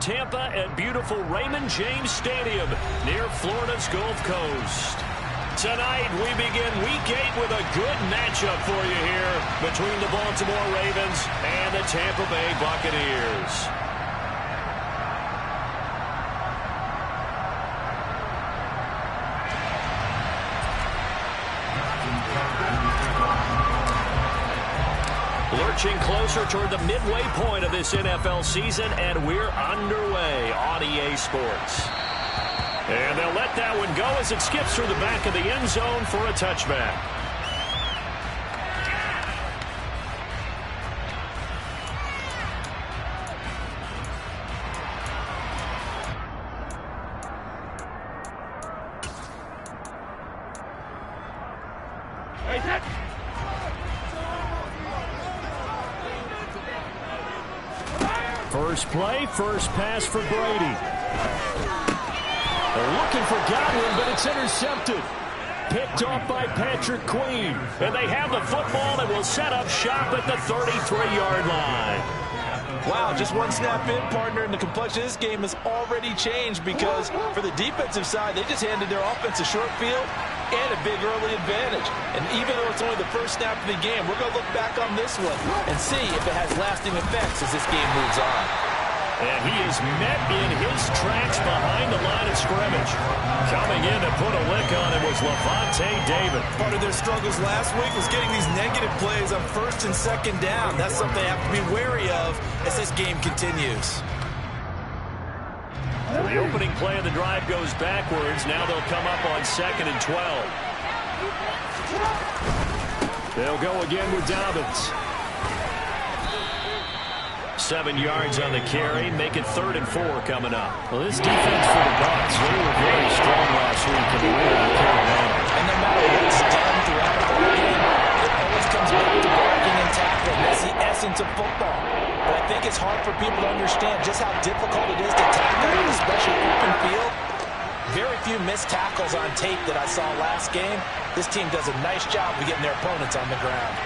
Tampa at beautiful Raymond James Stadium near Florida's Gulf Coast. Tonight, we begin Week 8 with a good matchup for you here between the Baltimore Ravens and the Tampa Bay Buccaneers. Lurching closer toward the midway point of this NFL season, and we're underway on EA Sports. And they'll let that one go as it skips through the back of the end zone for a touchback. First play, first pass for Brady. They're looking for Godwin, but it's intercepted. Picked off by Patrick Queen. And they have the football and will set up shop at the 33-yard line. Wow, just one snap in, partner, and the complexion of this game has already changed because for the defensive side, they just handed their offense a short field and a big early advantage. And even though it's only the first snap of the game, we're going to look back on this one and see if it has lasting effects as this game moves on. And he is met in his tracks behind the line of scrimmage. Coming in to put a lick on it was Levante David. Part of their struggles last week was getting these negative plays on first and second down. That's something they have to be wary of as this game continues. The opening play of the drive goes backwards. Now they'll come up on 2nd and 12. They'll go again with Dobbins. 7 yards on the carry, make it 3rd and 4 coming up. Well, this defense for the Bucs, they were very strong last week in the win in Carolina. And no matter what's done throughout the ball game, it always comes back to blocking and tackling. That's the essence of football. But I think it's hard for people to understand just how difficult it is to tackle, especially open field. Very few missed tackles on tape that I saw last game. This team does a nice job of getting their opponents on the ground.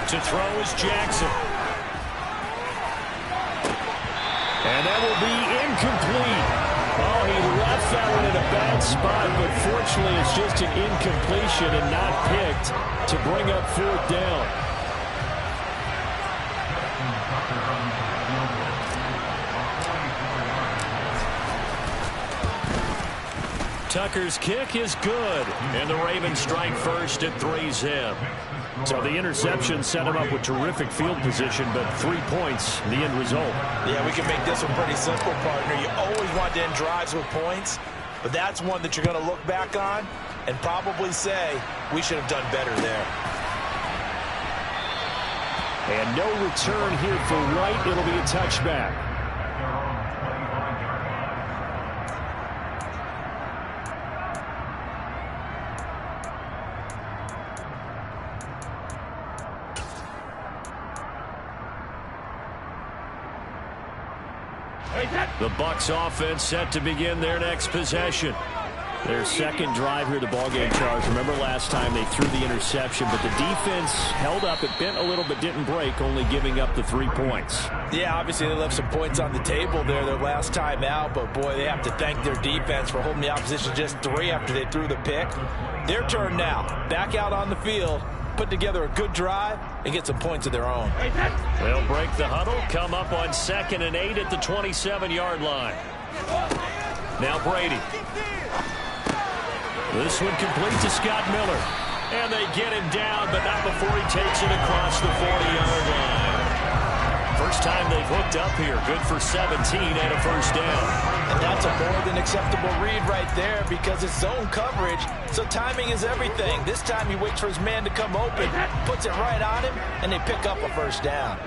To throw is Jackson. And that will be incomplete. Oh, he left that one in a bad spot, but fortunately it's just an incompletion and not picked to bring up 4th down. Tucker's kick is good, and the Ravens strike first at 3-zip. So the interception set him up with terrific field position, but 3 points, the end result. Yeah, we can make this one pretty simple, partner. You always want to end drives with points, but that's one that you're going to look back on and probably say, we should have done better there. And no return here for Wright. It'll be a touchback. The Bucs offense set to begin their next possession. Their second drive here, the ballgame charge. Remember last time they threw the interception, but the defense held up. It bent a little but didn't break, only giving up the 3 points. Yeah, obviously they left some points on the table there their last time out, but boy, they have to thank their defense for holding the opposition just 3 after they threw the pick. Their turn now. Back out on the field, put together a good drive, and get some points of their own. They'll break the huddle, come up on 2nd and 8 at the 27-yard line. Now Brady. This one complete to Scott Miller. And they get him down, but not before he takes it across the 40-yard line. First time they've hooked up here. Good for 17 and a first down. And that's a more than acceptable read right there because it's zone coverage, so timing is everything. This time he waits for his man to come open, puts it right on him, and they pick up a first down.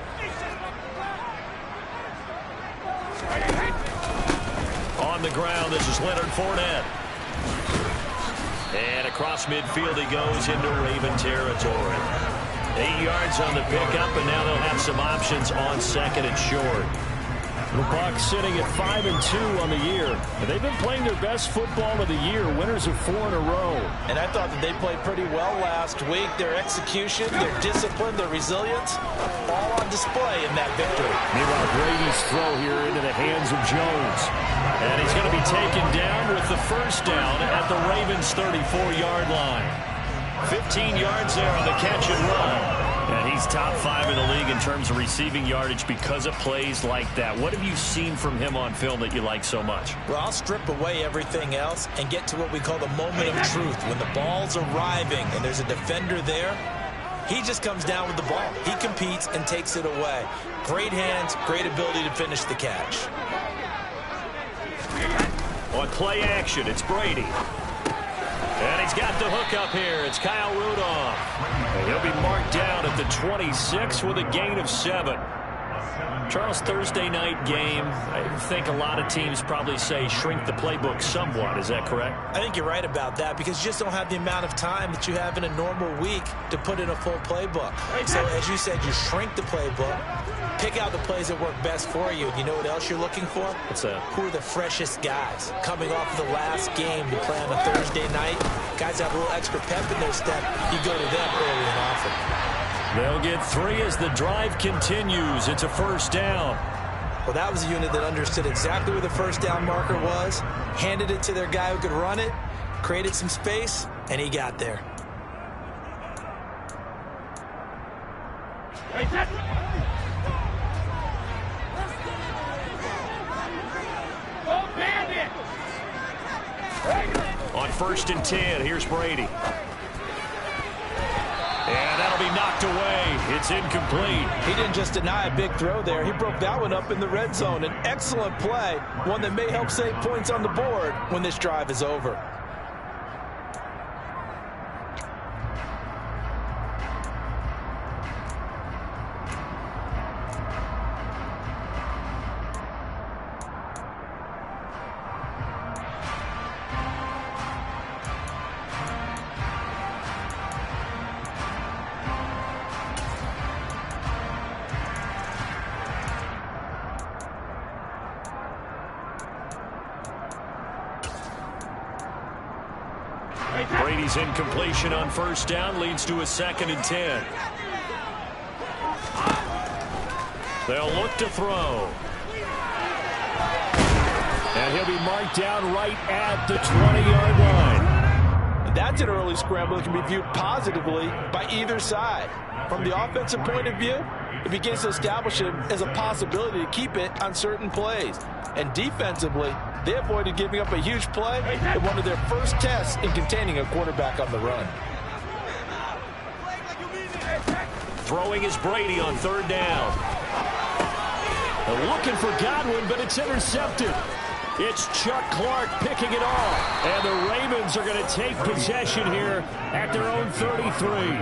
On the ground, this is Leonard Fournette. And across midfield he goes into Raven territory. 8 yards on the pickup, and now they'll have some options on 2nd and short. The Bucs sitting at 5-2 on the year. And they've been playing their best football of the year, winners of 4 in a row. And I thought that they played pretty well last week. Their execution, their discipline, their resilience, all on display in that victory. Meanwhile, Brady's throw here into the hands of Jones. And he's going to be taken down with the first down at the Ravens' 34-yard line. 15 yards there on the catch and run. And he's top 5 in the league in terms of receiving yardage because of plays like that. What have you seen from him on film that you like so much? Well, I'll strip away everything else and get to what we call the moment of truth. When the ball's arriving and there's a defender there, he just comes down with the ball. He competes and takes it away. Great hands, great ability to finish the catch. On play action, it's Brady. And he's got the hook up here. It's Kyle Rudolph. And he'll be marked down at the 26 with a gain of 7. Charles, Thursday night game, I think a lot of teams probably say shrink the playbook somewhat. Is that correct? I think you're right about that because you just don't have the amount of time that you have in a normal week to put in a full playbook. So as you said, you shrink the playbook, pick out the plays that work best for you. You know what else you're looking for? What's that? Who are the freshest guys coming off the last game to play on a Thursday night? Guys have a little extra pep in their step. You go to them early and often. They'll get 3 as the drive continues. It's a first down. Well, that was a unit that understood exactly where the first down marker was, handed it to their guy who could run it, created some space, and he got there. On 1st and 10, here's Brady. And that'll be knocked away. It's incomplete. He didn't just deny a big throw there. He broke that one up in the red zone. An excellent play, one that may help save points on the board when this drive is over. Brady's incompletion on 1st down leads to a 2nd and 10. They'll look to throw. And he'll be marked down right at the 20-yard line. That's an early scramble that can be viewed positively by either side. From the offensive point of view, it begins to establish it as a possibility to keep it on certain plays. And defensively, they avoided giving up a huge play in one of their first tests in containing a quarterback on the run. Throwing is Brady on 3rd down. They're looking for Godwin, but it's intercepted. It's Chuck Clark picking it off. And the Ravens are going to take possession here at their own 33.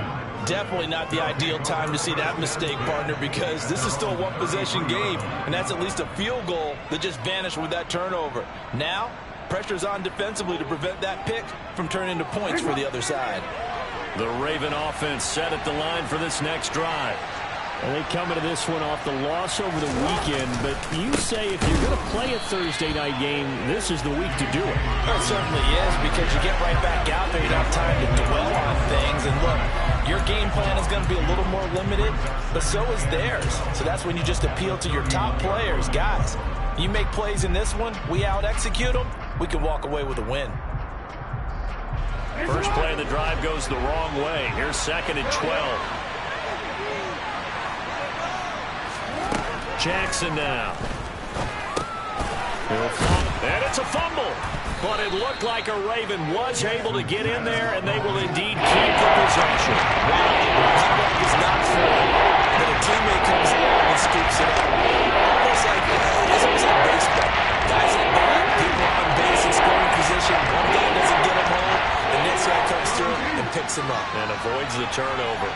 Definitely not the ideal time to see that mistake, partner, because this is still a one-possession game, and that's at least a field goal that just vanished with that turnover. Now, pressure's on defensively to prevent that pick from turning into points for the other side. The Raven offense set at the line for this next drive. And they come into this one off the loss over the weekend, but you say if you're going to play a Thursday night game, this is the week to do it. Well, it certainly is, because you get right back out there. You don't have time to dwell on things. And look, your game plan is going to be a little more limited, but so is theirs. So that's when you just appeal to your top players. Guys, you make plays in this one, we out-execute them, we can walk away with a win. First play of the drive goes the wrong way. Here's 2nd and 12. Jackson now. And it's a fumble. But it looked like a Raven was able to get in there, and they will indeed keep the possession. That was not fair. But a teammate comes along and scoops it up. It's almost like baseball. Guys at bat, people on base in scoring position. One guy doesn't get him home. The next guy comes through and picks him up. And avoids the turnover.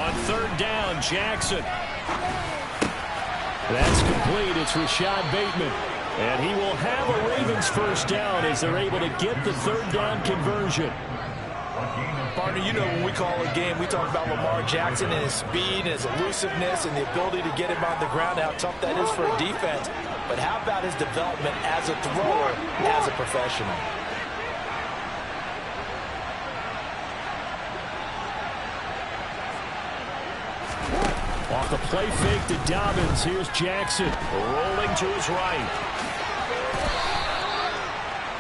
On 3rd down, Jackson. That's complete. It's Rashad Bateman. And he will have a Ravens first down as they're able to get the 3rd down conversion. Partner, you know when we call a game, we talk about Lamar Jackson and his speed and his elusiveness and the ability to get him on the ground, how tough that is for a defense. But how about his development as a thrower, as a professional? Off the play fake to Dobbins. Here's Jackson rolling to his right.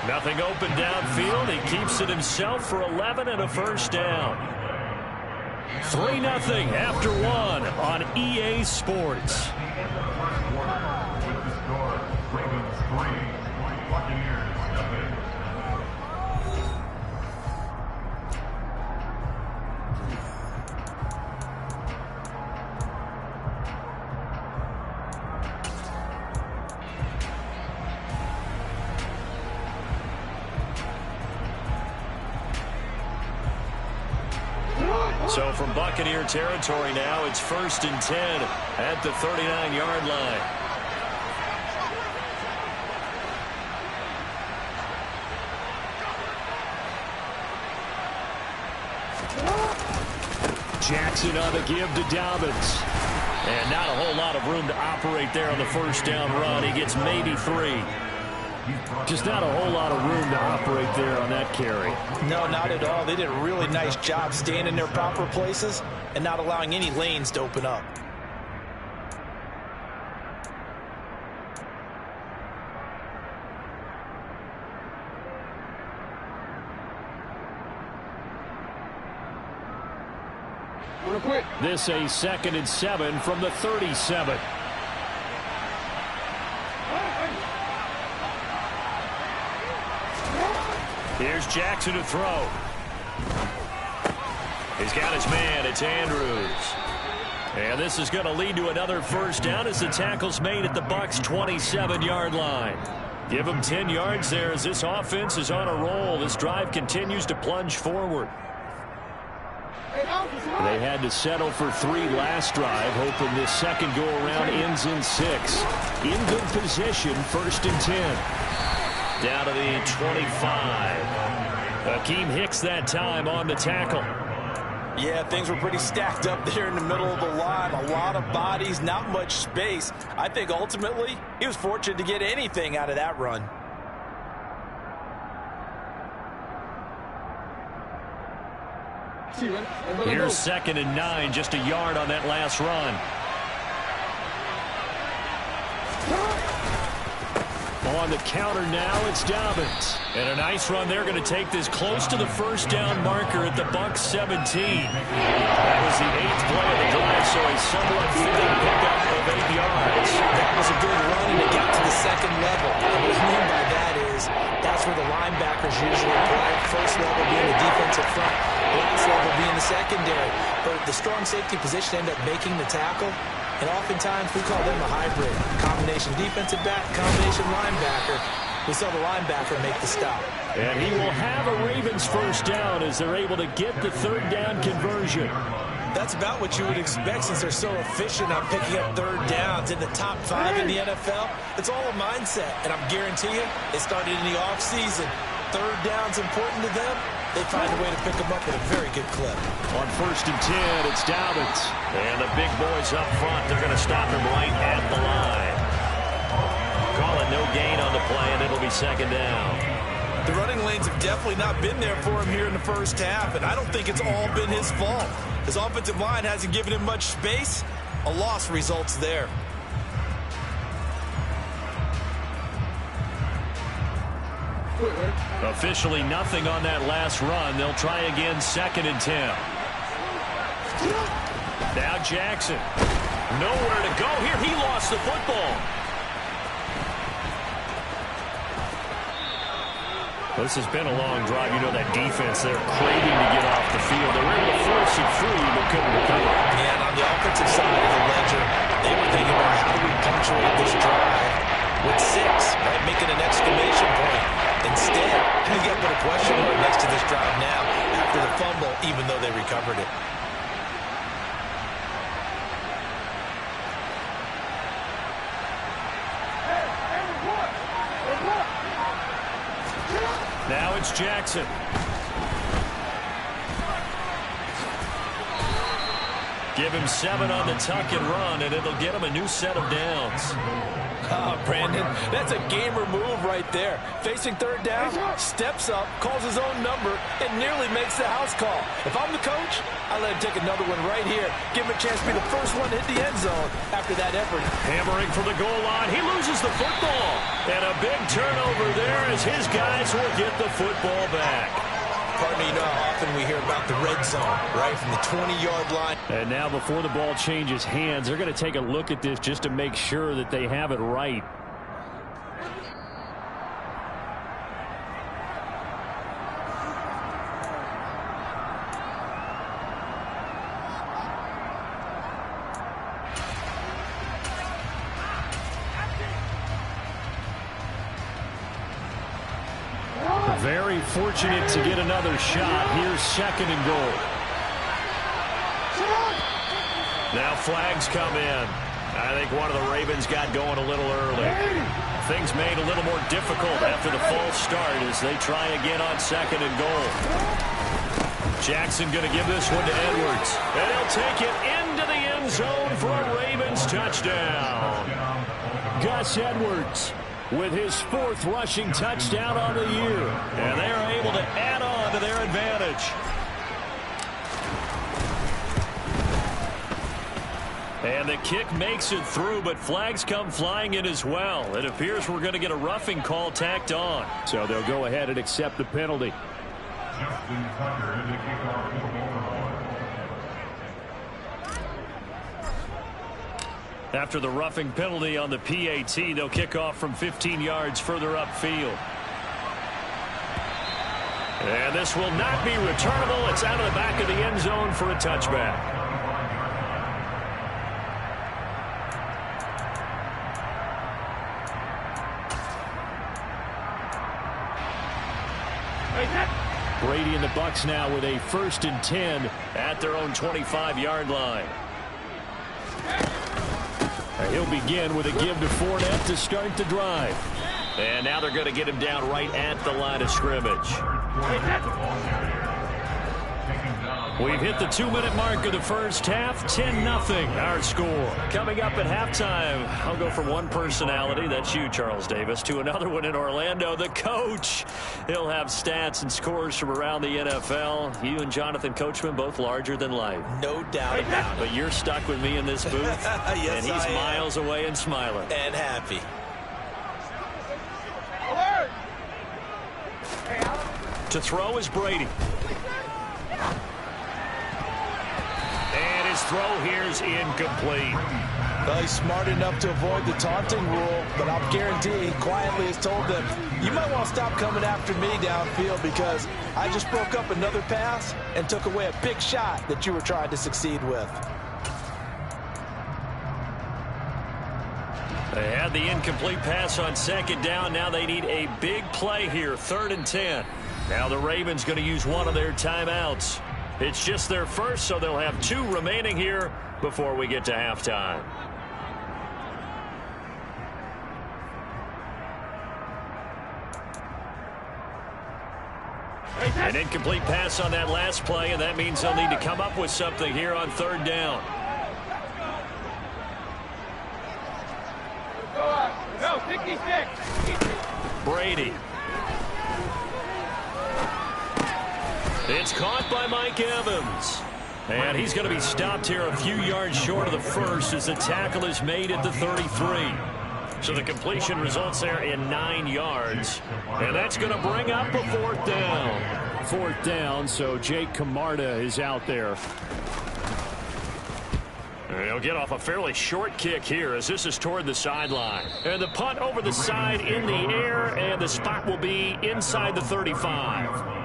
Nothing open downfield. He keeps it himself for 11 and a first down. 3-0 after one on EA Sports. So from Buccaneer territory now, it's 1st and 10 at the 39-yard line. Jackson on the give to Dobbins. And not a whole lot of room to operate there on the first down run. He gets maybe 3. Just not a whole lot of room to operate there on that carry. No, not at all. They did a really nice job staying in their proper places and not allowing any lanes to open up. This a 2nd and 7 from the 37. Here's Jackson to throw. He's got his man. It's Andrews. And this is going to lead to another first down as the tackle's made at the Bucs' 27-yard line. Give them 10 yards there as this offense is on a roll. This drive continues to plunge forward. They had to settle for 3 last drive, hoping this second go-around ends in 6. In good position, 1st and 10. Down to the 25. Akeem Hicks that time on the tackle. Yeah, things were pretty stacked up there in the middle of the line. A lot of bodies, not much space. I think ultimately he was fortunate to get anything out of that run. Here's 2nd and 9, just a yard on that last run. On the counter now, it's Dobbins. And a nice run there, going to take this close to the first down marker at the Bucs 17. That was the 8th play of the drive, so a somewhat fitting pickup of 8 yards. That was a good run, and it got to the second level. And what I mean by that is that's where the linebackers usually play. First level being the defensive front, last level being the secondary. But the strong safety position ended up making the tackle. And oftentimes we call them a hybrid. Combination defensive back, combination linebacker. We saw the linebacker make the stop. And he will have a Ravens first down as they're able to get the 3rd down conversion. That's about what you would expect since they're so efficient on picking up 3rd downs in the top 5 in the NFL. It's all a mindset, and I'm guarantee you it started in the offseason. 3rd down's important to them. They find a way to pick them up at a very good clip. On 1st and 10, it's Dobbins. And the big boys up front, they're going to stop him right at the line. Call it no gain on the play, and it'll be 2nd down. The running lanes have definitely not been there for him here in the first half, and I don't think it's all been his fault. His offensive line hasn't given him much space. A loss results there. Officially nothing on that last run. They'll try again, 2nd and 10. Now Jackson. Nowhere to go here. He lost the football. This has been a long drive. You know that defense, they're craving to get off the field. They were able to force it free, but couldn't recover. And on the offensive side of the ledger, they were thinking about how do we punctuate this drive with 6, right? Making an exclamation point. Instead, you got to put a question mark next to this drive now after the fumble, even though they recovered it. Now it's Jackson. Give him 7 on the tuck and run, and it'll get him a new set of downs. Oh, Brandon, that's a gamer move right there. Facing third down, steps up, calls his own number, and nearly makes the house call. If I'm the coach, I let him take another one right here. Give him a chance to be the first one to hit the end zone after that effort. Hammering for the goal line. He loses the football. And a big turnover there as his guys will get the football back. Pardon me, you know how often we hear about the red zone, right, from the 20-yard line. And now before the ball changes hands, they're going to take a look at this just to make sure that they have it right. Very fortunate to get another shot. Here's 2nd and goal. Now flags come in. I think one of the Ravens got going a little early. Things made a little more difficult after the false start as they try again on 2nd and goal. Jackson going to give this one to Edwards. And he'll take it into the end zone for a Ravens touchdown. Gus Edwards with his 4th rushing touchdown on the year. And they are able to add on to their advantage. And the kick makes it through, but flags come flying in as well. It appears we're going to get a roughing call tacked on. So they'll go ahead and accept the penalty. After the roughing penalty on the PAT, they'll kick off from 15 yards further upfield. And this will not be returnable. It's out of the back of the end zone for a touchback. Brady and the Bucs now with a 1st and 10 at their own 25-yard line. He'll begin with a give to Fournette to start the drive. And now they're going to get him down right at the line of scrimmage. We've hit the 2-minute mark of the first half. 10-0 our score. Coming up at halftime, I'll go from one personality, that's you, Charles Davis, to another one in Orlando, the coach. He'll have stats and scores from around the NFL. You and Jonathan Coachman both larger than life. No doubt about it. But you're stuck with me in this booth. Yes, and he's miles away and smiling. And happy. To throw is Brady. And his throw here's incomplete. Well, he's smart enough to avoid the taunting rule, but I'll guarantee he quietly has told them, you might want to stop coming after me downfield because I just broke up another pass and took away a big shot that you were trying to succeed with. They had the incomplete pass on 2nd down. Now they need a big play here, 3rd and 10. Now the Ravens going to use one of their timeouts. It's just their first, so they'll have 2 remaining here before we get to halftime. An incomplete pass on that last play, and that means they'll need to come up with something here on 3rd down. No, 66. Brady. It's caught by Mike Evans. And he's going to be stopped here a few yards short of the first as the tackle is made at the 33. So the completion results there in 9 yards. And that's going to bring up a 4th down. 4th down, so Jake Camarda is out there. He'll get off a fairly short kick here as this is toward the sideline. And the punt over the side in the air, and the spot will be inside the 35.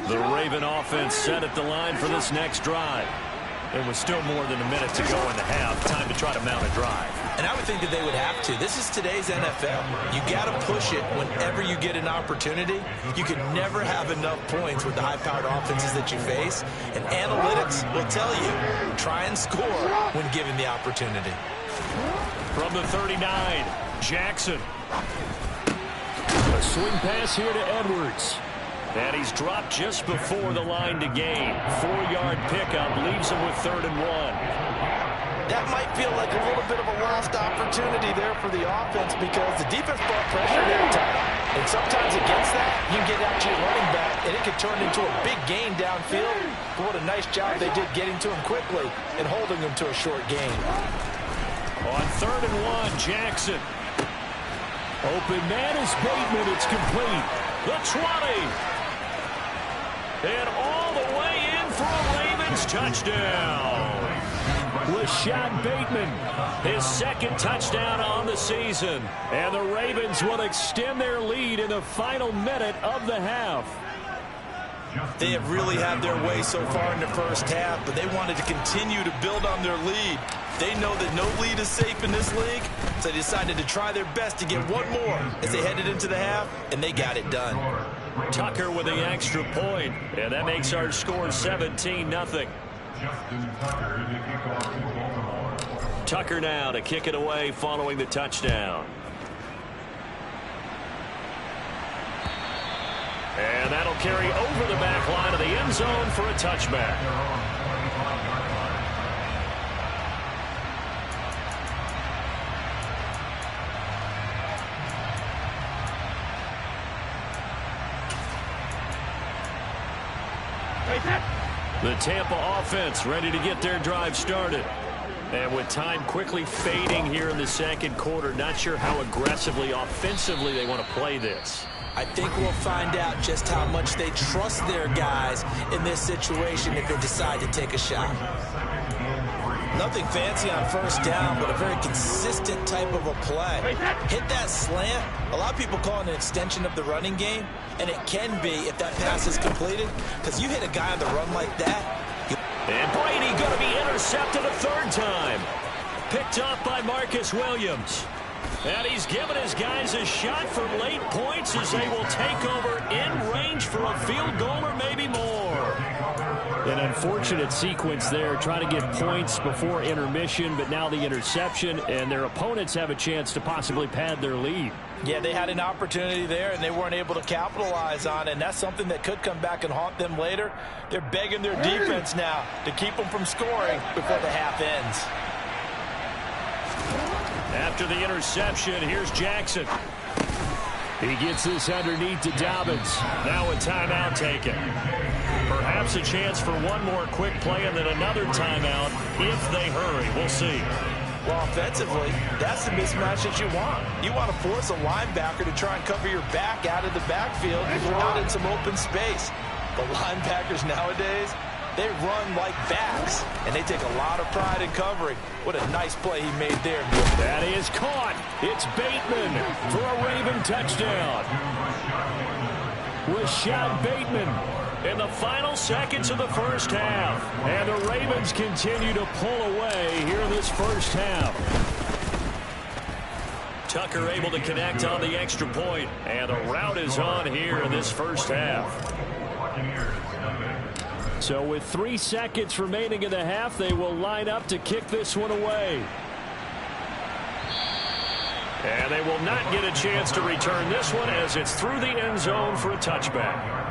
The Raven offense set at the line for this next drive. And with still more than a minute to go in the half, time to try to mount a drive. And I would think that they would have to. This is today's NFL. You got to push it whenever you get an opportunity. You can never have enough points with the high-powered offenses that you face. And analytics will tell you, try and score when given the opportunity. From the 39, Jackson. A swing pass here to Edwards. And he's dropped just before the line to gain. 4-yard pickup leaves him with 3rd and 1. That might feel like a little bit of a lost opportunity there for the offense because the defense brought pressure every time. And sometimes against that, you can get out to your running back, and it could turn into a big gain downfield. But what a nice job they did getting to him quickly and holding him to a short gain. On 3rd and 1, Jackson. Open man is Bateman. It's complete. The 20. And all the way in for a Ravens touchdown. Rashad Bateman, his 2nd touchdown on the season. And the Ravens will extend their lead in the final minute of the half. They have really had their way so far in the first half, but they wanted to continue to build on their lead. They know that no lead is safe in this league, so they decided to try their best to get one more as they headed into the half, and they got it done. Tucker with the extra point, and that makes our score 17-0. Tucker now to kick it away following the touchdown. And that'll carry over the back line of the end zone for a touchback. The Tampa offense ready to get their drive started. And with time quickly fading here in the 2nd quarter, not sure how aggressively, offensively they want to play this. I think we'll find out just how much they trust their guys in this situation if they decide to take a shot. Nothing fancy on 1st down, but a very consistent type of a play. Hit that slant. A lot of people call it an extension of the running game, and it can be if that pass is completed, because you hit a guy on the run like that. And Brady going to be intercepted a 3rd time. Picked up by Marcus Williams. And he's given his guys a shot for late points as they will take over in range for a field goal or maybe more. An unfortunate sequence there, trying to get points before intermission, but now the interception, and their opponents have a chance to possibly pad their lead. Yeah, they had an opportunity there, and they weren't able to capitalize on it, and that's something that could come back and haunt them later. They're begging their defense now to keep them from scoring before the half ends. After the interception, here's Jackson. He gets this underneath to Dobbins. Now a timeout taken. Perhaps a chance for one more quick play and then another timeout if they hurry. We'll see. Well, offensively, that's the mismatch that you want. You want to force a linebacker to try and cover your back out of the backfield out in some open space. The linebackers nowadays, they run like backs, and they take a lot of pride in covering. What a nice play he made there. That is caught. It's Bateman for a Raven touchdown. Rashad Bateman in the final seconds of the first half. And the Ravens continue to pull away here in this first half. Tucker able to connect on the extra point, and the route is on here in this first half. So with 3 seconds remaining in the half, they will line up to kick this one away. And they will not get a chance to return this one as it's through the end zone for a touchback.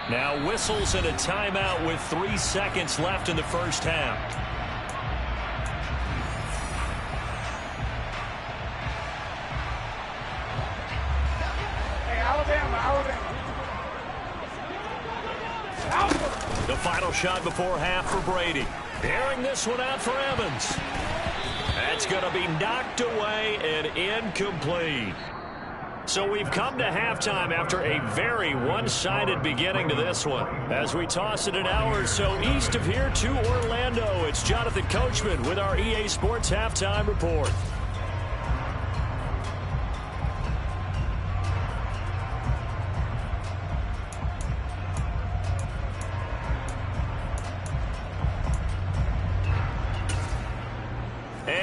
Now whistles and a timeout with 3 seconds left in the first half. Hey, Alabama. The final shot before half for Brady. Airing this one out for Evans. That's going to be knocked away and incomplete. So we've come to halftime after a very one-sided beginning to this one. As we toss it an hour or so east of here to Orlando, it's Jonathan Coachman with our EA Sports Halftime Report.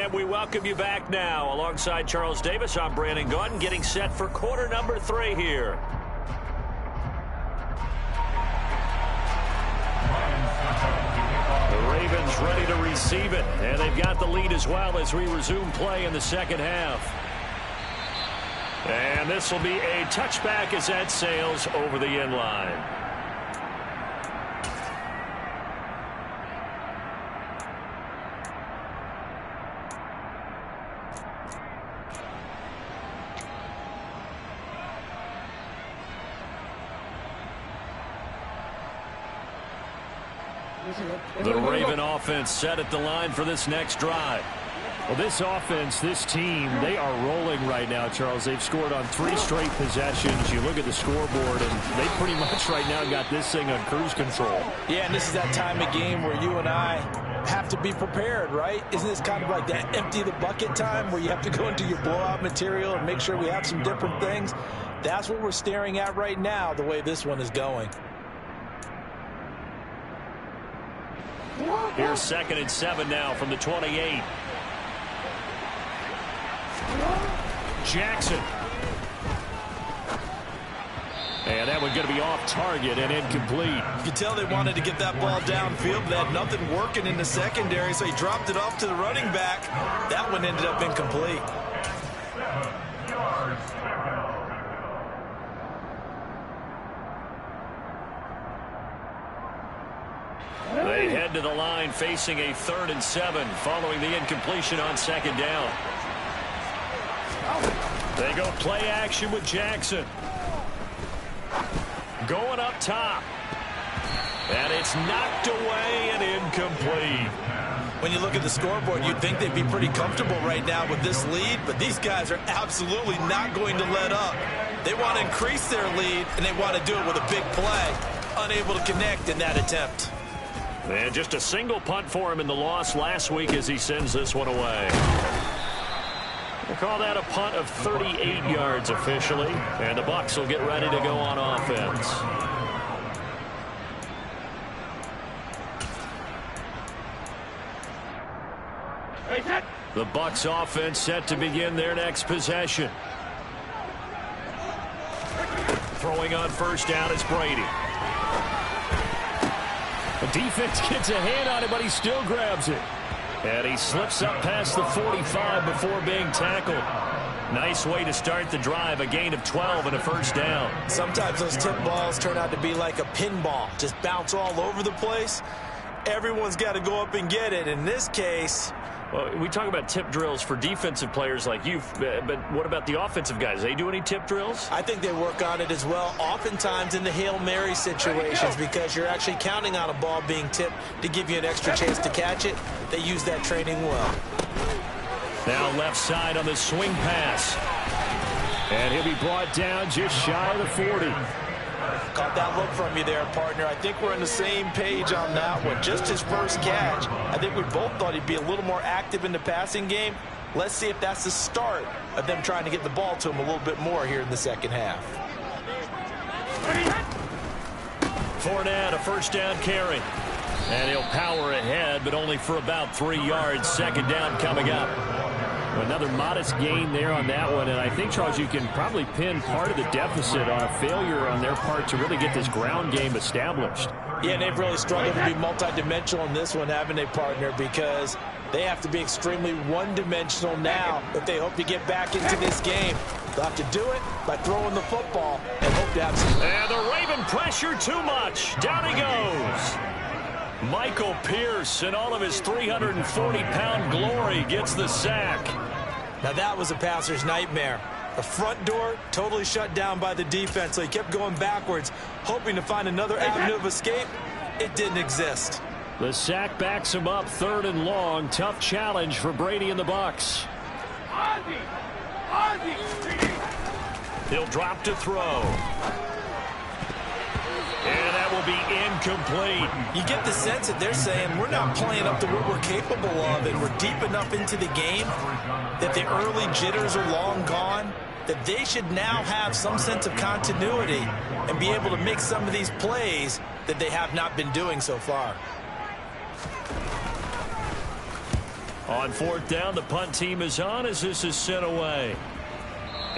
And we welcome you back now. Alongside Charles Davis, I'm Brandon Gaudin, getting set for quarter number 3 here. The Ravens ready to receive it, and they've got the lead as well as we resume play in the second half. And this will be a touchback as that sails over the end line. The Raven offense set at the line for this next drive. Well, this offense, this team, they are rolling right now, Charles. They've scored on 3 straight possessions. You look at the scoreboard, and they pretty much right now got this thing on cruise control. Yeah, and this is that time of game where you and I have to be prepared, right? Isn't this kind of like that empty the bucket time where you have to go into your blowout material and make sure we have some different things? That's what we're staring at right now, the way this one is going. Here's 2nd and 7 now from the 28. Jackson. And that one's going to be off target and incomplete. You can tell they wanted to get that ball downfield. They had nothing working in the secondary, so he dropped it off to the running back. That one ended up incomplete. They head to the line facing a 3rd and 7 following the incompletion on 2nd down. They go play action with Jackson. Going up top. And it's knocked away and incomplete. When you look at the scoreboard, you'd think they'd be pretty comfortable right now with this lead, but these guys are absolutely not going to let up. They want to increase their lead, and they want to do it with a big play. Unable to connect in that attempt. And just a single punt for him in the loss last week as he sends this one away. We'll call that a punt of 38 yards officially, and the Bucs will get ready to go on offense. The Bucs offense set to begin their next possession. Throwing on 1st down is Brady. The defense gets a hand on it, but he still grabs it. And he slips up past the 45 before being tackled. Nice way to start the drive, a gain of 12 and a 1st down. Sometimes those tip balls turn out to be like a pinball, just bounce all over the place. Everyone's got to go up and get it. In this case, well, we talk about tip drills for defensive players like you, but what about the offensive guys? They do any tip drills? I think they work on it as well, oftentimes in the Hail Mary situations, because you're actually counting on a ball being tipped to give you an extra chance to catch it. They use that training well. Now left side on the swing pass. And he'll be brought down just shy of the 40. Caught that look from you there, partner. I think we're on the same page on that one. Just his first catch. I think we both thought he'd be a little more active in the passing game. Let's see if that's the start of them trying to get the ball to him a little bit more here in the second half. Fournette, a 1st down carry. And he'll power ahead, but only for about 3 yards. 2nd down coming up. Another modest gain there on that one, and I think, Charles, you can probably pin part of the deficit on a failure on their part to really get this ground game established. Yeah, and they've really struggled to be multidimensional in this one, haven't they, partner? Because they have to be extremely one-dimensional now if they hope to get back into this game. They'll have to do it by throwing the football and hope to have some... And the Raven pressure too much. Down he goes. Michael Pierce, in all of his 340-pound glory, gets the sack. Now that was a passer's nightmare. The front door totally shut down by the defense, so he kept going backwards, hoping to find another avenue of escape. It didn't exist. The sack backs him up, 3rd and long. Tough challenge for Brady and the Bucs. He'll drop to throw. And that will be incomplete. You get the sense that they're saying we're not playing up to what we're capable of, and we're deep enough into the game that the early jitters are long gone, that they should now have some sense of continuity and be able to make some of these plays that they have not been doing so far. On fourth down, the punt team is on as this is sent away.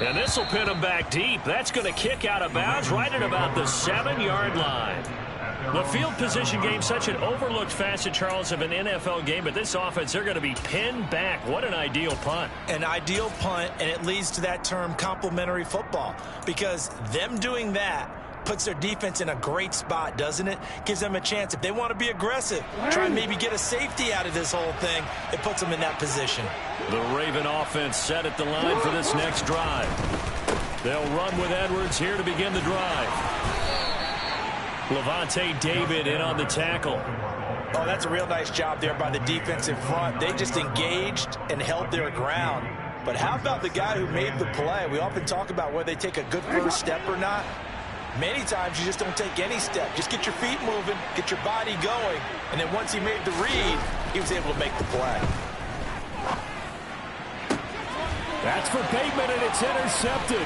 And this will pin them back deep. That's going to kick out of bounds right at about the 7-yard line. The field position game, such an overlooked facet, Charles, of an NFL game. But this offense, they're going to be pinned back. What an ideal punt. An ideal punt, and it leads to that term complementary football. Because them doing that puts their defense in a great spot, doesn't it? Gives them a chance. If they want to be aggressive, try and maybe get a safety out of this whole thing, it puts them in that position. The Raven offense set at the line for this next drive. They'll run with Edwards here to begin the drive. Levante David in on the tackle. Oh, that's a real nice job there by the defensive front. They just engaged and held their ground. But how about the guy who made the play? We often talk about whether they take a good first step or not. Many times you just don't take any step. Just get your feet moving, get your body going, and then once he made the read, he was able to make the play. That's for Bateman, and it's intercepted.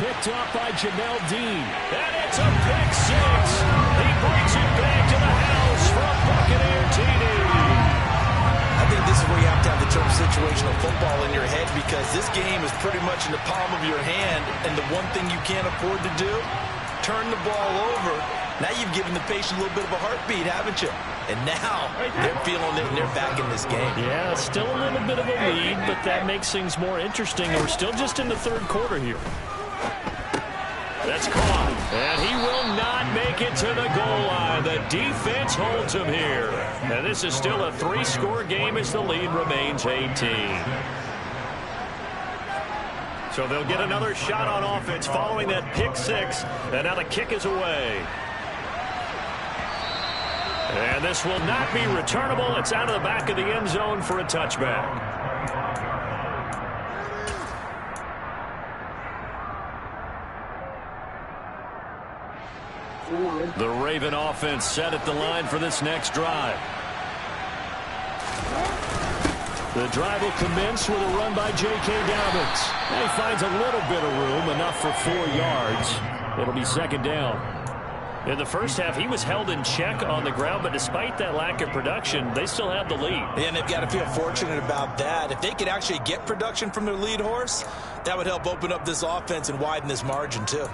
Picked off by Jamel Dean. And it's a pick six. He brings it back to the house from Buccaneer TD. I think this is where you have to have the term situational football in your head, because this game is pretty much in the palm of your hand, and the one thing you can't afford to do, turn the ball over. Now you've given the patient a little bit of a heartbeat, haven't you? And now they're feeling it, and they're back in this game. Yeah, still a little bit of a lead, but that makes things more interesting. We're still just in the third quarter here. That's caught, and he will not make it to the goal line. The defense holds him here. And this is still a 3-score game as the lead remains 18. So they'll get another shot on offense following that pick six, and now the kick is away. And this will not be returnable. It's out of the back of the end zone for a touchback. The Raven offense set at the line for this next drive. The drive will commence with a run by J.K. Dobbins. And he finds a little bit of room, enough for 4 yards. It'll be second down. In the first half, he was held in check on the ground, but despite that lack of production, they still have the lead. And they've got to feel fortunate about that. If they could actually get production from their lead horse, that would help open up this offense and widen this margin too.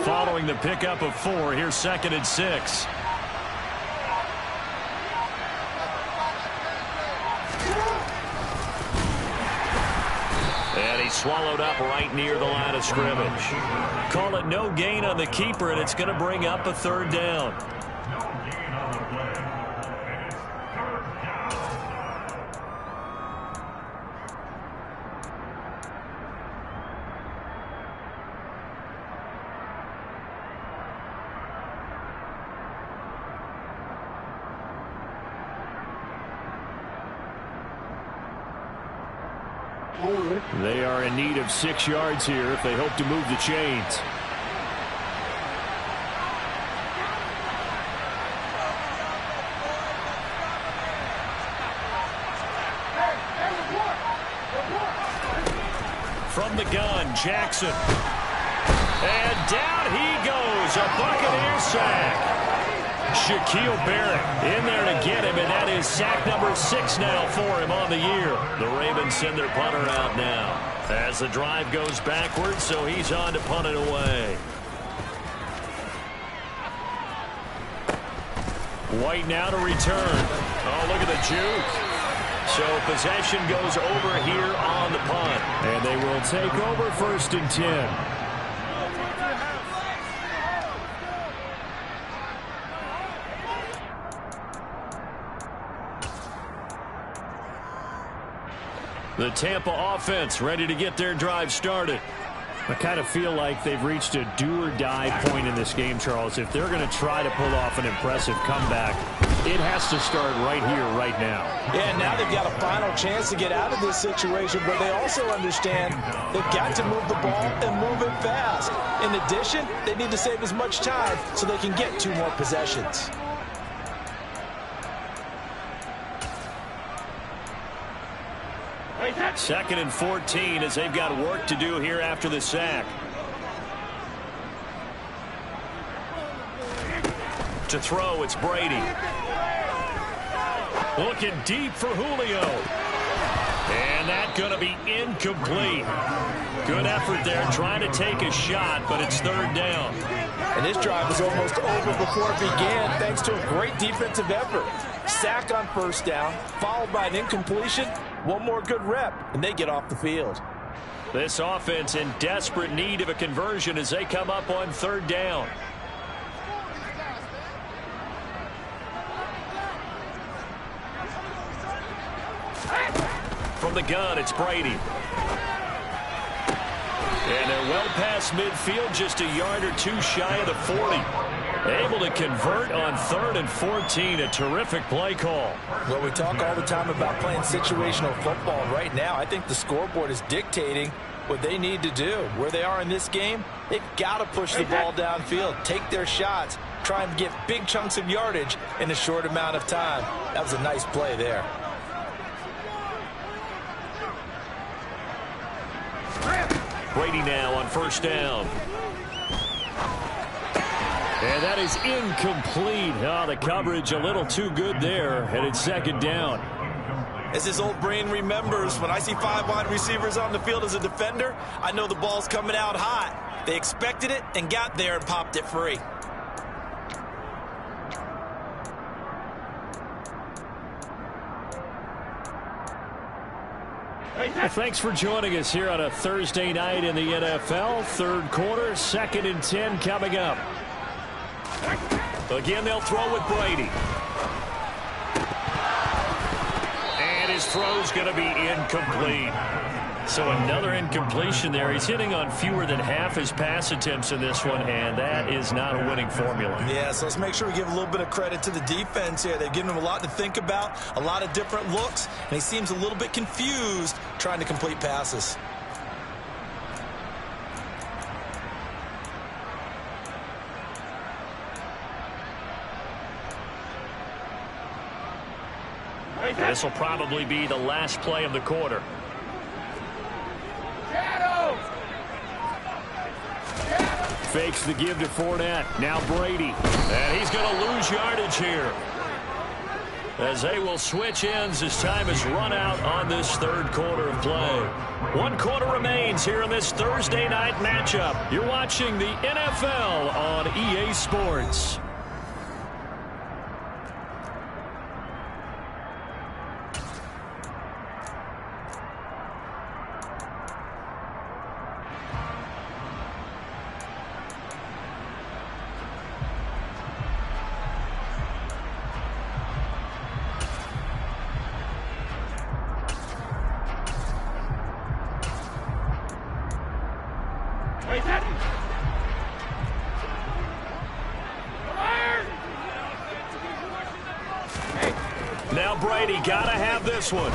Following the pickup of 4, here's 2nd and 6. And he's swallowed up right near the line of scrimmage. Call it no gain on the keeper, and it's going to bring up a 3rd down. They are in need of 6 yards here if they hope to move the chains. From the gun, Jackson. And down he goes. A Buccaneer sack. Shaquille Barrett in there to get him, and that is sack number 6 now for him on the year. The Ravens send their punter out now as the drive goes backwards, so he's on to punt it away. White now to return. Oh, look at the juke. So possession goes over here on the punt. And they will take over 1st and 10. The Tampa offense ready to get their drive started. I kind of feel like they've reached a do-or-die point in this game, Charles. If they're going to try to pull off an impressive comeback, it has to start right here, right now. Yeah, now they've got a final chance to get out of this situation, but they also understand they've got to move the ball and move it fast. In addition, they need to save as much time so they can get 2 more possessions. Wait, 2nd and 14 as they've got work to do here after the sack. To throw, it's Brady. Looking deep for Julio. And that's going to be incomplete. Good effort there trying to take a shot, but it's 3rd down. And this drive was almost over before it began thanks to a great defensive effort. Sack on 1st down, followed by an incompletion. One more good rep, and they get off the field. This offense in desperate need of a conversion as they come up on 3rd down. From the gun, it's Brady. And they're well past midfield, just a yard or two shy of the 40. Able to convert on 3rd and 14. A terrific play call. Well, we talk all the time about playing situational football. Right now, I think the scoreboard is dictating what they need to do. Where they are in this game, they've got to push the ball downfield, take their shots, try and get big chunks of yardage in a short amount of time. That was a nice play there. Brady now on 1st down. And that is incomplete. Oh, the coverage a little too good there, and it's 2nd down. As his old brain remembers, when I see 5 wide receivers on the field as a defender, I know the ball's coming out hot. They expected it and got there and popped it free. Well, thanks for joining us here on a Thursday night in the NFL. 3rd quarter, 2nd and 10 coming up. Again, they'll throw with Brady. And his throw's going to be incomplete. So another incompletion there. He's hitting on fewer than half his pass attempts in this one, and that is not a winning formula. Yeah, so let's make sure we give a little bit of credit to the defense here. They've given him a lot to think about, a lot of different looks, and he seems a little bit confused trying to complete passes. This will probably be the last play of the quarter. Fakes the give to Fournette. Now Brady. And he's going to lose yardage here, as they will switch ends as time has run out on this 3rd quarter of play. 1 quarter remains here in this Thursday night matchup. You're watching the NFL on EA Sports. Now Brady got to have this one.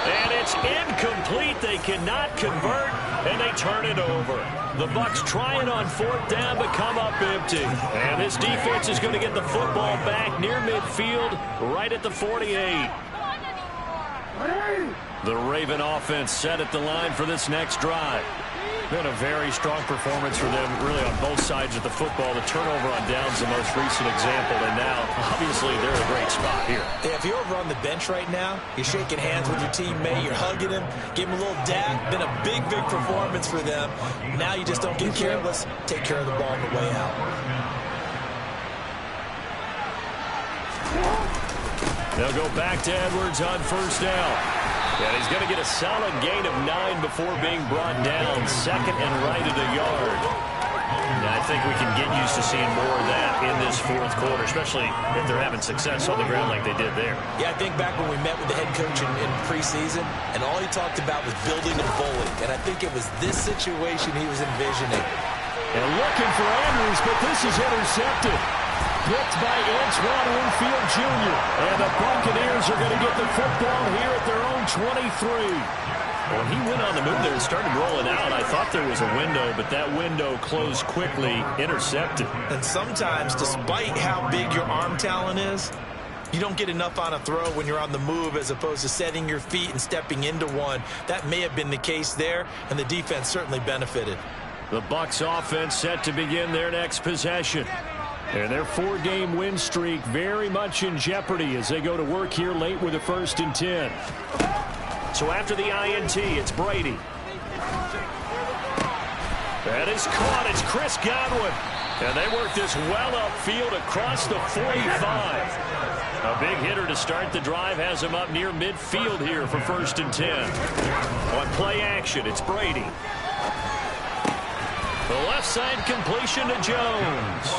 And it's incomplete. They cannot convert, and they turn it over. The Bucs trying on 4th down but come up empty. And this defense is going to get the football back near midfield, right at the 48. The Raven offense set at the line for this next drive. Been a very strong performance for them, really, on both sides of the football. The turnover on downs the most recent example, and now, obviously, they're in a great spot here. Yeah, if you're over on the bench right now, you're shaking hands with your teammate, you're hugging him, give him a little dab. Been a big, big performance for them. Now you just don't get careless. Take care of the ball on the way out. They'll go back to Edwards on 1st down. And he's going to get a solid gain of 9 before being brought down. 2nd and right at a yard. And I think we can get used to seeing more of that in this 4th quarter, especially if they're having success on the ground like they did there. Yeah, I think back when we met with the head coach in preseason, and all he talked about was building a bully. And I think it was this situation he was envisioning. And looking for Andrews, but this is intercepted. Picked by Antoine Winfield Jr. And the Buccaneers are going to get the football here at their own 23. When he went on the move there and started rolling out, I thought there was a window, but that window closed quickly, intercepted. And sometimes, despite how big your arm talent is, You don't get enough on a throw when you're on the move as opposed to setting your feet and stepping into one. That may have been the case there, and the defense certainly benefited. The Bucs offense set to begin their next possession. And their 4-game win streak very much in jeopardy as they go to work here late with a 1st and 10. So after the INT, it's Brady. That is caught. It's Chris Godwin. And they work this well upfield across the 45. A big hitter to start the drive has him up near midfield here for 1st and 10. On play action, it's Brady. The left side completion to Jones.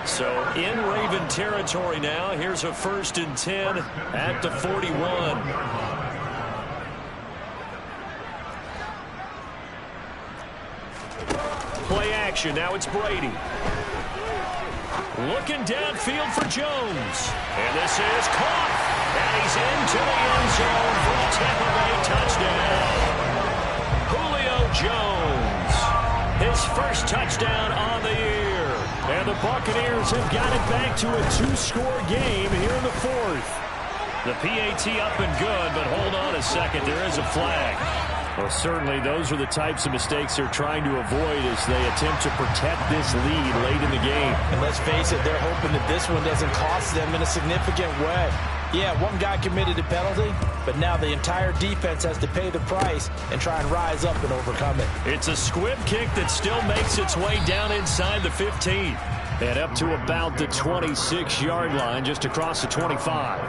So in Raven territory now. Here's a 1st and 10 at the 41. Play action. Now it's Brady. Looking downfield for Jones. And this is caught. And he's into the end zone for a Tampa Bay touchdown. Julio Jones. His first touchdown on the year. And the Buccaneers have got it back to a 2-score game here in the 4th. The PAT up and good, but hold on a second. There is a flag. Well, certainly those are the types of mistakes they're trying to avoid as they attempt to protect this lead late in the game. And let's face it, they're hoping that this one doesn't cost them in a significant way. Yeah, one guy committed a penalty, but now the entire defense has to pay the price and try and rise up and overcome it. It's a squib kick that still makes its way down inside the 15. And up to about the 26-yard line, just across the 25.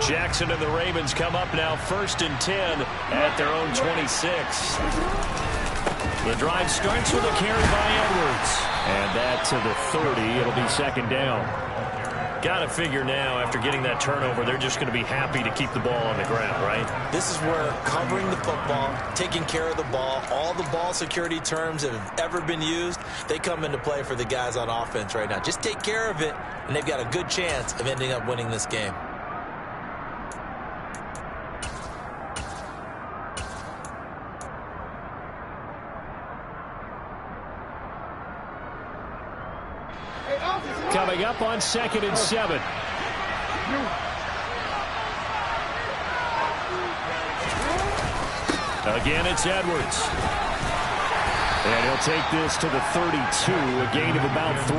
Jackson and the Ravens come up now 1st and 10 at their own 26. The drive starts with a carry by Edwards. And that to the 30. It'll be 2nd down. Got to figure now, after getting that turnover, they're just going to be happy to keep the ball on the ground, right? This is where covering the football, taking care of the ball, all the ball security terms that have ever been used, they come into play for the guys on offense right now. Just take care of it, and they've got a good chance of ending up winning this game. Coming up on 2nd and 7. Again, it's Edwards. And he'll take this to the 32, a gain of about 3.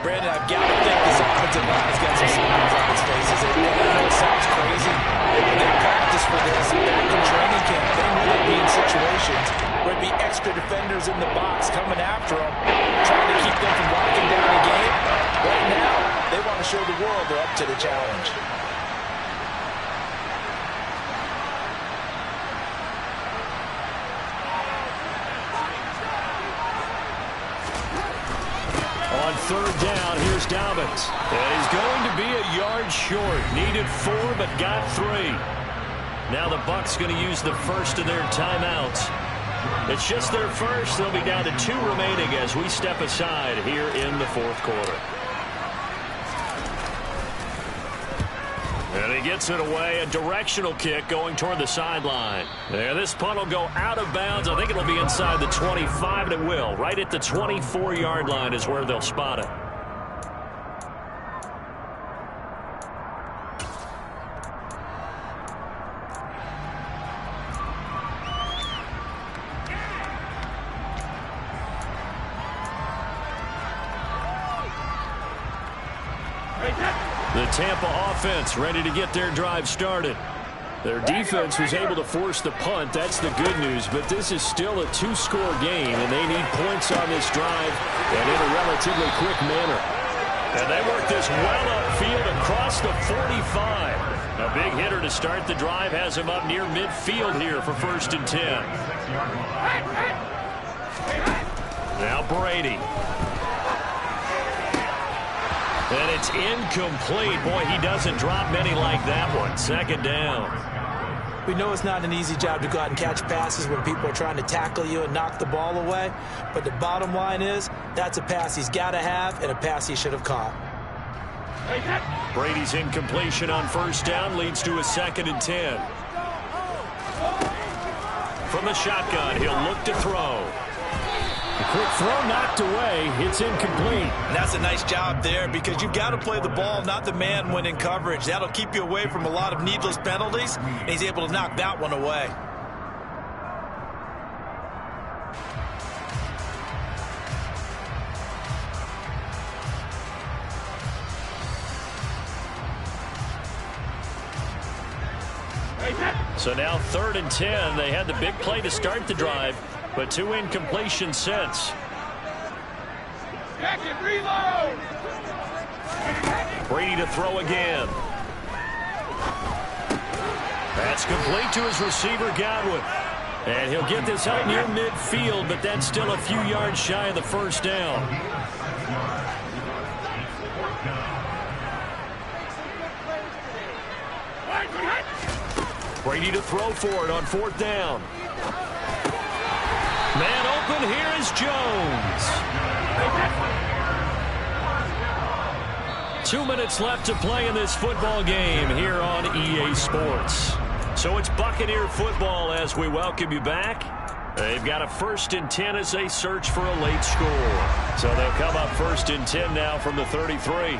Brandon, I've got to think this offensive line has got some smiles on its faces. It sounds crazy. They practice for this back in training camp. They knew they'd be in situations where there'd be extra defenders in the box coming after them, trying to keep them from locking down the game. Right now, they want to show the world they're up to the challenge. On 3rd down, here's Dobbins. And he's going to be a yard short. Needed 4, but got 3. Now the Bucs going to use the first of their timeouts. It's just their first. They'll be down to 2 remaining as we step aside here in the 4th quarter. And he gets it away, a directional kick going toward the sideline. There, this punt will go out of bounds. I think it'll be inside the 25, and it will. Right at the 24-yard line is where they'll spot it. The Tampa offense ready to get their drive started. Their defense was able to force the punt. That's the good news. But this is still a 2-score game, and they need points on this drive and in a relatively quick manner. And they work this well upfield across the 45. A big hitter to start the drive has him up near midfield here for 1st and 10. Now Brady. And it's incomplete. Boy, he doesn't drop many like that one. 2nd down. We know it's not an easy job to go out and catch passes when people are trying to tackle you and knock the ball away. But the bottom line is, that's a pass he's got to have and a pass he should have caught. Brady's incompletion on 1st down leads to a 2nd and 10. From the shotgun, he'll look to throw. A quick throw knocked away. It's incomplete. And that's a nice job there because you've got to play the ball, not the man when in coverage. That'll keep you away from a lot of needless penalties, and he's able to knock that one away. So now 3rd and 10. They had the big play to start the drive, but 2 incompletions since. Brady to throw again. That's complete to his receiver, Godwin. And he'll get this up near midfield, but that's still a few yards shy of the first down. Brady to throw for it on 4th down. Man open, here is Jones. 2 minutes left to play in this football game here on EA Sports. So it's Buccaneer football as we welcome you back. They've got a 1st and 10 as they search for a late score. So they'll come up 1st and 10 now from the 33.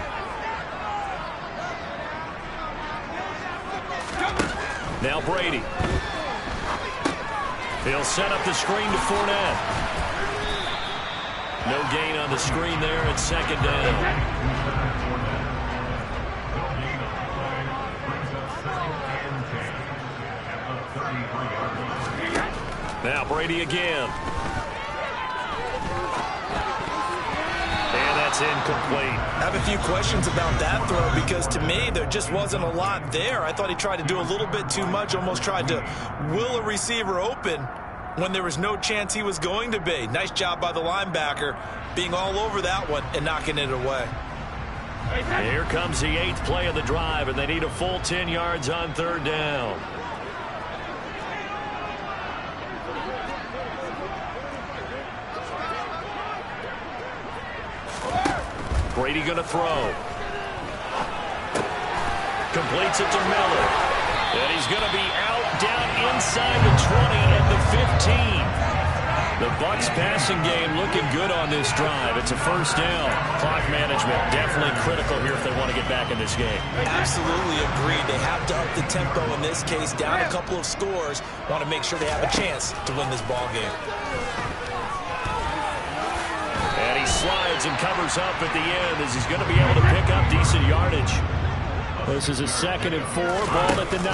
Now Brady. He'll set up the screen to Fournette. No gain on the screen there at 2nd down. Now Brady again. And that's incomplete. I have a few questions about that throw because to me there just wasn't a lot there. I thought he tried to do a little bit too much, almost tried to will a receiver open when there was no chance he was going to be. Nice job by the linebacker being all over that one and knocking it away. Here comes the 8th play of the drive, and they need a full 10 yards on 3rd down. Brady going to throw. Completes it to Miller. And he's going to be out down inside the 20 at the 15. The Bucs passing game looking good on this drive. It's a 1st down. Clock management definitely critical here if they want to get back in this game. Absolutely agreed. They have to up the tempo in this case. Down a couple of scores. Want to make sure they have a chance to win this ball game. And he slides and covers up at the end as he's going to be able to pick up decent yardage. This is a 2nd and 4, ball at the 9.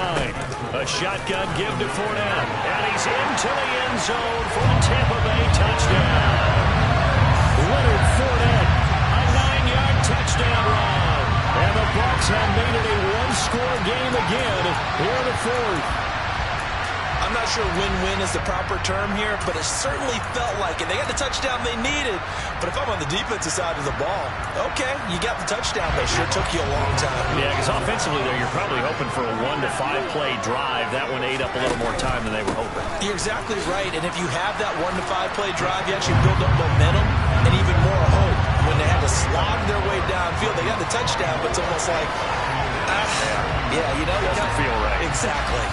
A shotgun give to Fournette. And he's into the end zone for a Tampa Bay touchdown. Leonard Fournette, a 9-yard touchdown run. And the Bucs have made it a one-score game again here in the 4th. I'm not sure win-win is the proper term here, but it certainly felt like it. They got the touchdown they needed, but if I'm on the defensive side of the ball, okay, you got the touchdown, but it sure took you a long time. Yeah, because offensively there, you're probably hoping for a 1 to 5 play drive. That one ate up a little more time than they were hoping. You're exactly right, and if you have that 1 to 5 play drive, you actually build up momentum and even more hope. When they had to slog their way downfield, they got the touchdown, but it's almost like, yeah, you know, it doesn't feel right. Exactly.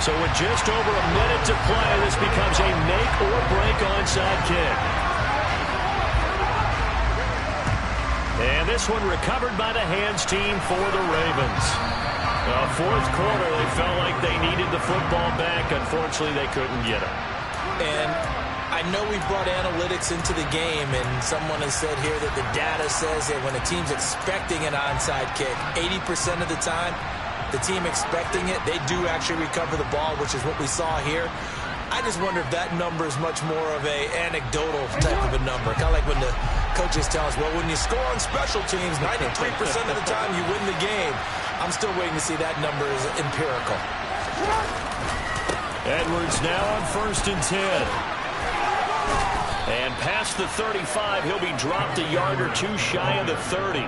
So with just over a minute to play, this becomes a make-or-break onside kick. And this one recovered by the hands team for the Ravens. 4th quarter, they felt like they needed the football back. Unfortunately, they couldn't get it. And I know we brought analytics into the game, and someone has said here that the data says that when a team's expecting an onside kick, 80% of the time, the team expecting it, they do actually recover the ball, which is what we saw here. I just wonder if that number is much more of a anecdotal type of a number. Kind of like when the coaches tell us, well, when you score on special teams, 93% of the time you win the game. I'm still waiting to see that number is empirical. Edwards now on 1st and 10. And past the 35, he'll be dropped a yard or two shy of the 30.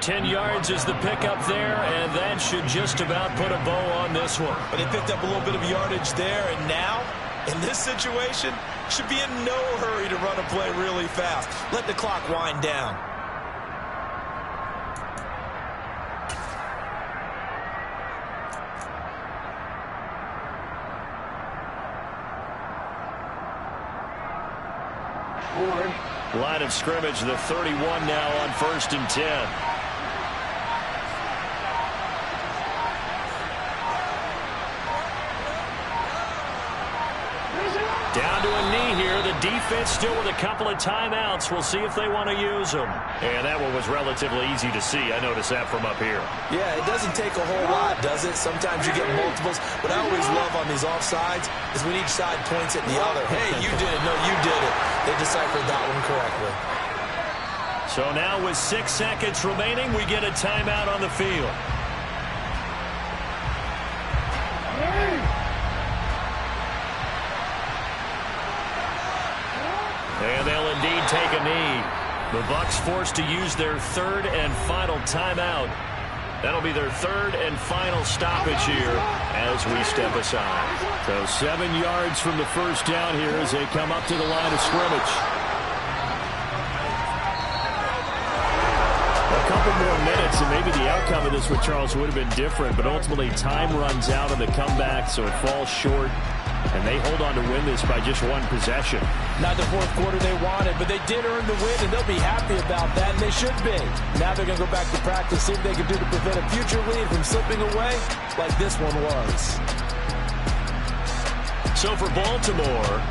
10 yards is the pickup there, and that should just about put a bow on this one. But they picked up a little bit of yardage there, and now, in this situation, should be in no hurry to run a play really fast. Let the clock wind down. Line of scrimmage, the 31 now on 1st and 10. Down to a knee here. The defense still with a couple of timeouts. We'll see if they want to use them. And that one was relatively easy to see. I noticed that from up here. Yeah, it doesn't take a whole lot, does it? Sometimes you get multiples. What I always love on these offsides is when each side points at the other. Hey, you did it. No, you did it. They deciphered that one correctly. So now with 6 seconds remaining, we get a timeout on the field. And they'll indeed take a knee. The Bucs forced to use their 3rd and final timeout. That'll be their 3rd and final stoppage here as we step aside. So 7 yards from the first down here as they come up to the line of scrimmage. A couple more minutes and maybe the outcome of this with Charles would have been different, but ultimately time runs out on the comeback, so it falls short. And they hold on to win this by just 1 possession. Not the 4th quarter they wanted, but they did earn the win, and they'll be happy about that, and they should be. Now they're going to go back to practice, see what they can do to prevent a future lead from slipping away like this one was. So for Baltimore,